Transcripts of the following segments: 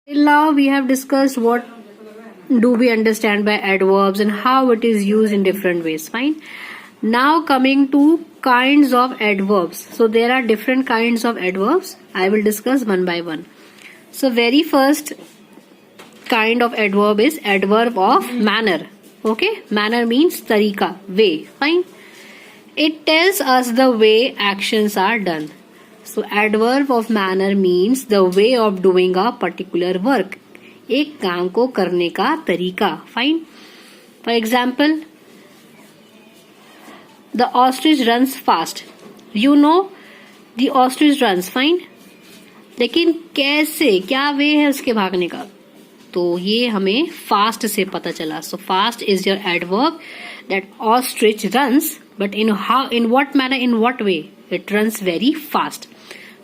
Till now we have discussed what do we understand by adverbs and how it is used in different ways. Fine. Now coming to kinds of adverbs. So there are different kinds of adverbs. I will discuss one by one. So very first kind of adverb is adverb of manner. Okay, manner means tarika, way. Fine. It tells us the way actions are done. So adverb of manner means the way of doing a particular work. एक काम को करने का तरीका. Fine. For example, the ostrich runs fast. You know, the ostrich runs. Fine. लेकिन कैसे, क्या वे है उसके भागने का, तो ये हमें फास्ट से पता चला. So fast is your adverb that ostrich runs, but in what manner, in what way, it runs very fast.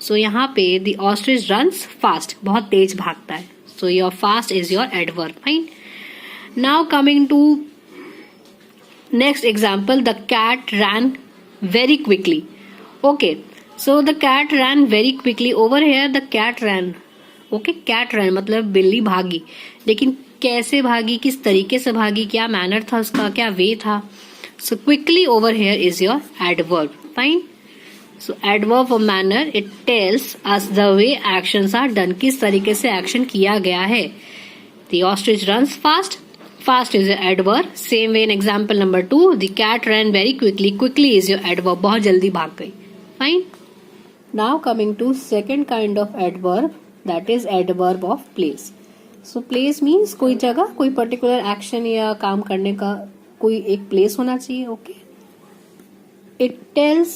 So यहाँ पे द ऑस्ट्रिच रन्स फास्ट, बहुत तेज भागता है. So your fast is your adverb. Fine. Now coming to next example, the cat ran very quickly. Okay, so the cat ran very quickly. Over here the cat ran. Okay, cat run मतलब बिल्ली भागी, लेकिन कैसे भागी, किस तरीके से भागी, क्या मैनर था उसका, क्या वे था. So quickly over here is your adverb. Fine. So adverb of manner, it tells us the way actions are done, किस तरीके से एक्शन किया गया है. The ostrich runs fast, fast is your adverb. Same way in example number 2, the cat run very quickly, quickly is your adverb, बहुत जल्दी भाग गई. Fine. Now coming to second kind of adverb, that is adverb of place. So place means कोई जगह, कोई particular action या काम करने का कोई एक place होना चाहिए. Okay, it tells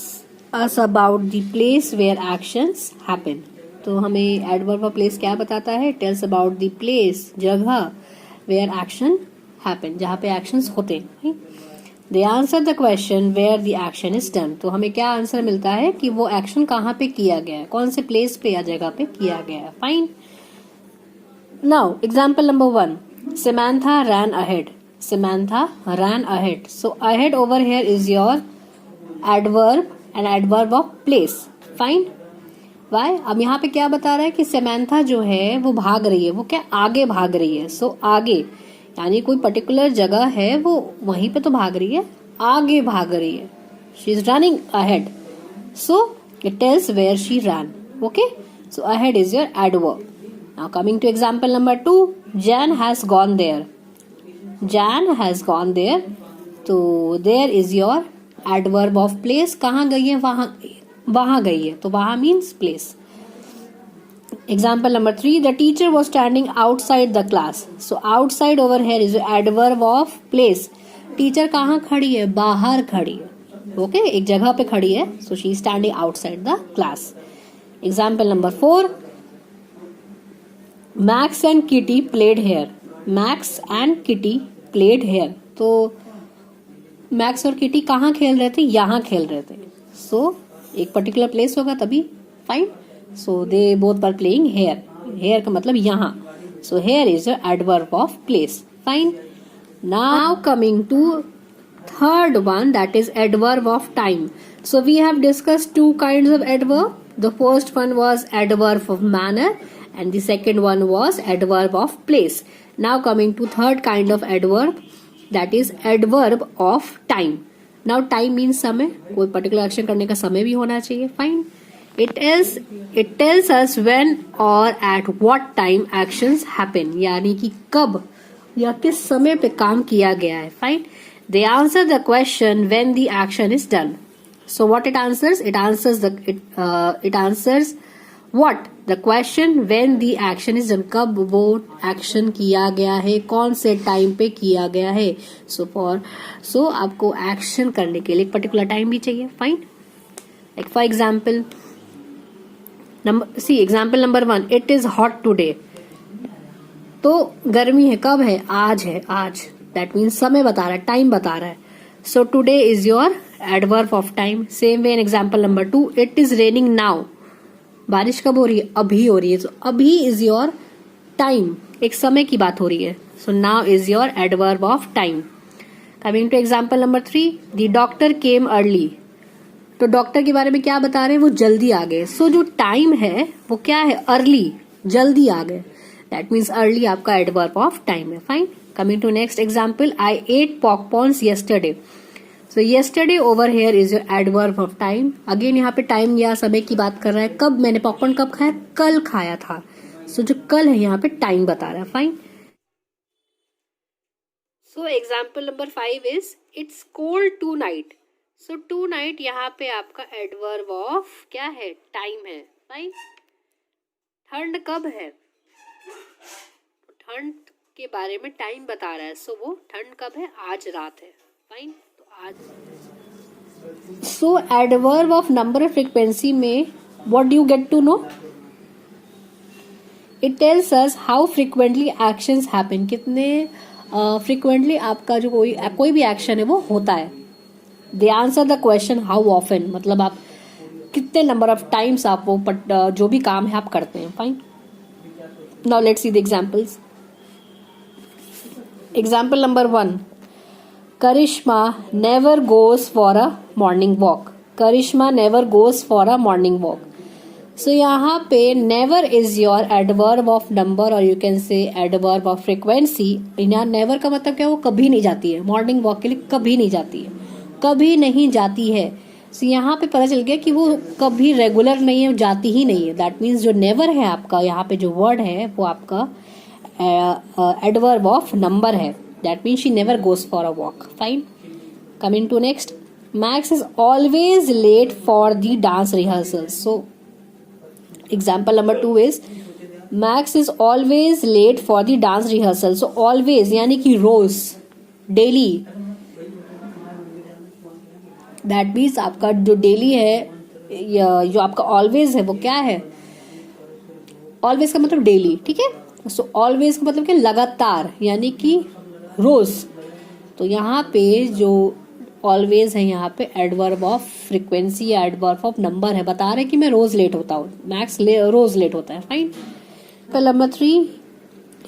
us about the place where actions happen. तो हमें adverb of place क्या बताता है? It tells about the place, जगह where action happen, जहाँ पे actions होते हैं. They answer the question where the action is done. तो हमें क्या आंसर मिलता है कि वो एक्शन कहाँ पे किया गया है, कौन से प्लेस पे या जगह पे किया गया है. Fine. Now example number 1, Samantha ran ahead. Samantha ran ahead. So ahead over here is your adverb and adverb of place. Fine. Why? अब यहाँ पे क्या बता रहा है कि Samantha जो है वो भाग रही है, वो क्या आगे भाग रही है. सो आगे यानी कोई पर्टिकुलर जगह है, वो वहीं पे तो भाग रही है, आगे भाग रही है. She is running ahead. So it tells where she run. Okay, so ahead is your adverb. Now coming to example number 2, Jane has gone there. Jane has gone there. तो there is your adverb of place. कहाँ गई है, वहां गई है, तो वहां means place. Example number 3, the teacher was standing outside the class. So outside over here is adverb of place. Teacher कहाँ खड़ी है, बाहर खड़ी है. Okay, एक जगह पे खड़ी है. So she is standing outside the class. Example number 4, Max and Kitty played here. Max and Kitty played here. तो Max और Kitty कहाँ खेल रहे थे, यहाँ खेल रहे थे. So एक particular place होगा तभी. Fine. So they both were playing here. Here का मतलब यहाँ. So here is your adverb of place. Fine. Now coming to third one, that is adverb of time. So we have discussed two kinds of adverb. The first one was adverb of manner and the second one was adverb of place. Now coming to third kind of adverb, that is adverb of time. Now time means समय, कोई particular action करने का समय भी होना चाहिए. Fine. It tells us when or at what time actions happen. यानी कि कब या किस समय पे काम किया गया है. Fine. They answer the question when the action is done. So what it answers? It answers what? The question when the action is done. कब वो action किया गया है, कौन से time पे किया गया है. So आपको action करने के लिए particular time भी चाहिए. Fine. Like for example, example number 1, it is hot today. तो गर्मी है, कब है, आज है, आज. दैट मीन्स समय बता रहा है, टाइम बता रहा है. So today is your adverb of time. Same way in example number 2, it is raining now. बारिश कब हो रही है, अभी हो रही है. सो अभी इज योर टाइम, एक समय की बात हो रही है. So now is your adverb of time. Coming to example number 3, the doctor came early. तो डॉक्टर के बारे में क्या बता रहे हैं, वो जल्दी आ गए. सो जो टाइम है वो क्या है, अर्ली, जल्दी आ गए. दैट मीन्स अर्ली आपका एडवर्ब ऑफ टाइम है. Fine. Coming to next example, I ate popcorns yesterday. So yesterday over here is your adverb of time. Again यहाँ पे टाइम या समय की बात कर रहा है. कब मैंने पॉपकॉर्न कब खाया? कल खाया था. सो जो कल है यहाँ पे टाइम बता रहा है. Fine. So example number 5 is it's cold tonight. So tonight यहाँ पे आपका एडवर्ब ऑफ क्या है? टाइम है. फाइन. ठंड कब है? ठंड के बारे में टाइम बता रहा है. सो वो ठंड कब है? आज रात है. फाइन. तो आज. So adverb of number of frequency में what do you get to know? It tells us how frequently actions happen. कितने फ्रीक्वेंटली आपका जो कोई भी एक्शन है वो होता है. They answer the question how often, मतलब आप कितने नंबर ऑफ टाइम्स आप वो जो भी काम है आप करते हैं. Fine. Now let's see the examples. Example number 1, Karishma never goes for a morning walk. Karishma never goes for a morning walk. So यहाँ पे never is your adverb of number और you can say adverb of frequency. यहाँ never का मतलब क्या? वो कभी नहीं जाती है. मॉर्निंग वॉक के लिए कभी नहीं जाती है, कभी नहीं जाती है. सो यहाँ पे पता चल गया कि वो कभी रेगुलर नहीं है, जाती ही नहीं है. दैट मीन्स जो नेवर है आपका यहाँ पे जो वर्ड है वो आपका एडवर्ब ऑफ नंबर है. That means she never goes for a walk. Fine. Coming to next, Max is always late for the dance rehearsal. So example number 2 is Max is always late for the dance rehearsal. So always यानी कि रोज, daily. That means आपका जो daily है, जो आपका always है वो क्या है? ऑलवेज का मतलब डेली. ठीक है. सो ऑलवेज का मतलब क्या? लगातार, यानी कि रोज. तो यहाँ पे जो ऑलवेज है यहाँ पे एडवर्ब ऑफ फ्रीक्वेंसी या एडवर्ब ऑफ नंबर है. बता रहे कि मैं रोज लेट होता हूँ. मैक्स रोज लेट होता है. Fine. Number 3,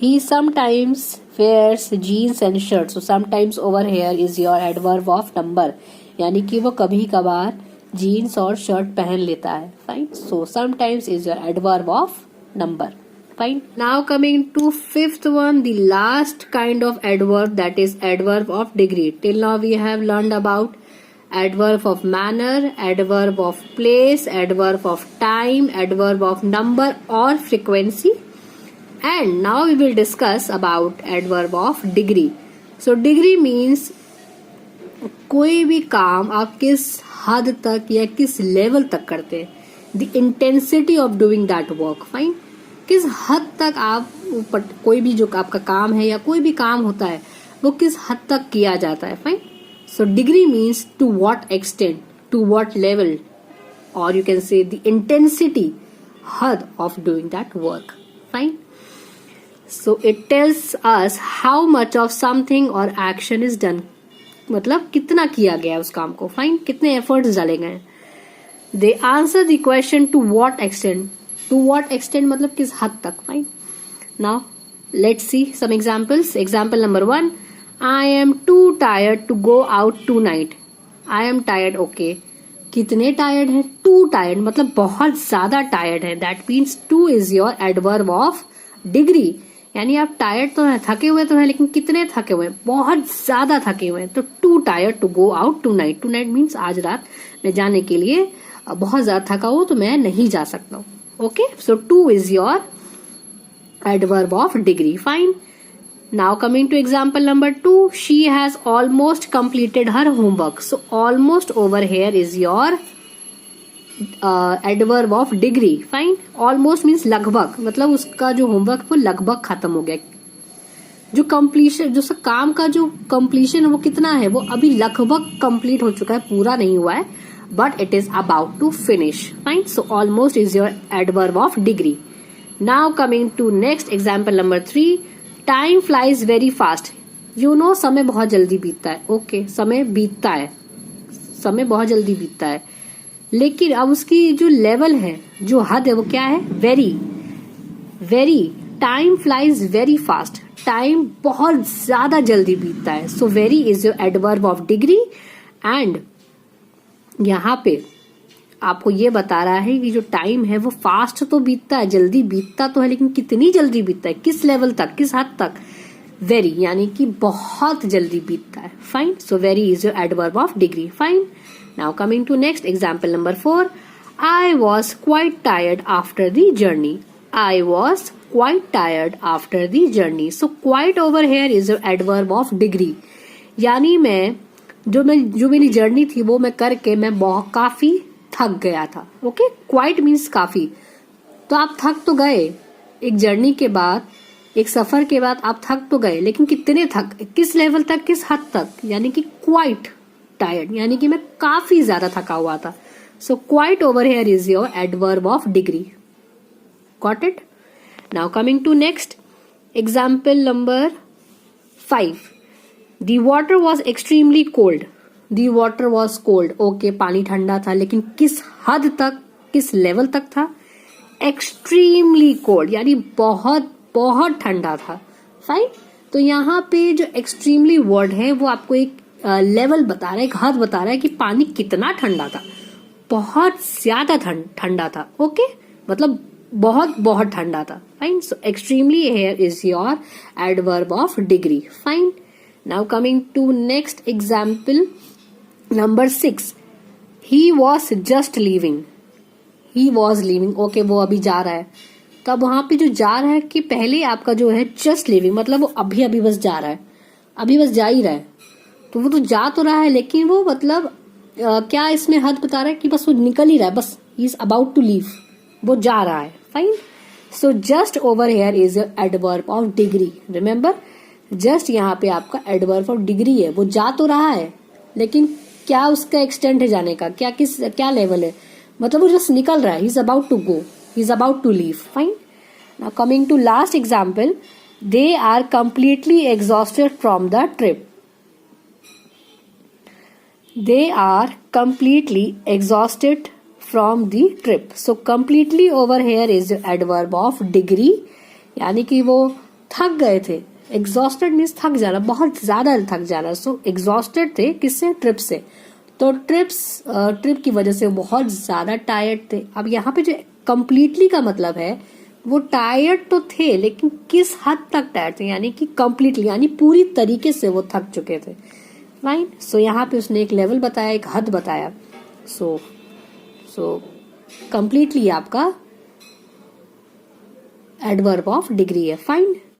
he sometimes wears jeans and shirt. So sometimes over here is your adverb of number, यानी कि वो कभी कभार जीन्स और शर्ट पहन लेता है. Fine. So sometimes is your adverb of number. Fine. Now coming to fifth one, the last kind of adverb, that is adverb of degree. Till now we have learned about adverb of manner, adverb of place, adverb of time, adverb of number or frequency, and now we will discuss about adverb of degree. So degree means कोई भी काम आप किस हद तक या किस level तक करते हैं. The intensity of doing that work. Fine. किस हद तक आप कोई भी जो आपका काम है या कोई भी काम होता है वो किस हद तक किया जाता है. Fine. So degree means to what extent, to what level, और you can say the intensity, हद of doing that work. Fine. So it tells us how much of something और एक्शन इज डन, मतलब कितना किया गया उस काम को. फाइन. कितने एफर्ट्स डाले गए. They answer the question to what extent. To what extent मतलब किस हद तक. Fine. Now let's see some examples. Example number 1, I am too tired to go out tonight. I am tired. Okay. कितने tired है? Too tired मतलब बहुत ज्यादा tired है. That means too is your adverb of degree, यानी आप tired तो है, थके हुए तो है, लेकिन कितने थके हुए हैं? बहुत ज्यादा थके हुए हैं. तो too tired to go out tonight. Tonight means आज रात मैं जाने के लिए बहुत ज्यादा थका हूं तो मैं नहीं जा सकता हूँ. Okay, so 2 is your adverb of degree. Fine. Now coming to example number 2, she has almost completed her homework. So almost over here is your adverb of degree. Fine. Almost means लगभग, मतलब उसका जो homework वो लगभग खत्म हो गया. जो कंप्लीशन, जो काम का जो कंप्लीशन है वो कितना है? वो अभी लगभग कंप्लीट हो चुका है, पूरा नहीं हुआ है, but it is about to finish. Fine. So almost is your adverb of degree. Now coming to next example number 3, time flies very fast. You know, समय बहुत जल्दी बीतता है. Okay, समय बीतता है, समय बहुत जल्दी बीतता है, लेकिन अब उसकी जो लेवल है, जो हद है वो क्या है? Very. Very. Time flies very fast. Time बहुत ज्यादा जल्दी बीतता है. सो very is your adverb of degree. And यहाँ पे आपको ये बता रहा है कि जो टाइम है वो फास्ट तो बीतता है, जल्दी बीतता तो है, लेकिन कितनी जल्दी बीतता है, किस लेवल तक, किस हद तक, वेरी, यानी कि बहुत जल्दी बीतता है। Fine, so very is your adverb of degree. Fine, now coming to next example number 4, I was quite tired after the journey. I was quite tired after the journey. So quite over here is your adverb of degree. यानी जो मेरी journey थी वो मैं करके मैं बहुत काफी थक गया था। ओके, क्वाइट मीन्स काफी। तो आप थक तो गए, एक जर्नी के बाद, एक सफर के बाद आप थक तो गए, लेकिन कितने थक, किस लेवल तक, किस हद तक, यानी कि क्वाइट टायर्ड, यानी कि मैं काफी ज्यादा थका हुआ था। So quite over here is your adverb of degree. Got it? Now coming to next example number 5. The water was extremely cold. The water was cold. Okay, पानी ठंडा था, लेकिन किस हद तक, किस लेवल तक था? Extremely cold, यानी बहुत बहुत ठंडा था। फाइन, तो यहाँ पे जो extremely वर्ड है वो आपको एक लेवल बता रहा है, एक हद बता रहा है कि पानी कितना ठंडा था। बहुत ज्यादा ठंडा था। ओके, मतलब बहुत बहुत ठंडा था। Fine, so extremely here is your adverb of degree. Fine, now coming to next example number 6, he was just leaving. He was leaving, okay, वो अभी जा रहा है। तो अब वहां पे जो जा रहा है कि पहले आपका जो है जस्ट लीविंग, मतलब वो अभी अभी बस जा रहा है, अभी बस जा ही रहा है। तो वो तो जा तो रहा है, लेकिन वो मतलब क्या इसमें हद बता रहा है कि बस वो निकल ही रहा है, बस he is about to leave, वो जा रहा है। Fine, so just over here is adverb of degree. Remember, just यहाँ पे आपका एडवर्ब ऑफ डिग्री है। वो जा तो रहा है, लेकिन क्या उसका एक्सटेंट है जाने का, क्या लेवल है, मतलब वो जस्ट निकल रहा है, he is about to go, he is about to leave. Fine, now coming to last example, they are completely exhausted from the trip. They are completely exhausted from the trip. So completely over here is adverb of degree, यानी कि वो थक गए थे। exhausted means थक जाना, बहुत ज्यादा थक जाना। So exhausted थे किससे, ट्रिप से। तो ट्रिप की वजह से बहुत ज्यादा टायर्ड थे। अब यहाँ पे जो completely का मतलब है, वो टायर्ड तो थे, लेकिन किस हद तक टायर्ड थे, यानी कि completely, यानी पूरी तरीके से वो थक चुके थे। फाइन, सो यहाँ पे उसने एक लेवल बताया, एक हद बताया। सो कंप्लीटली आपका एडवर्ब ऑफ डिग्री है। फाइन।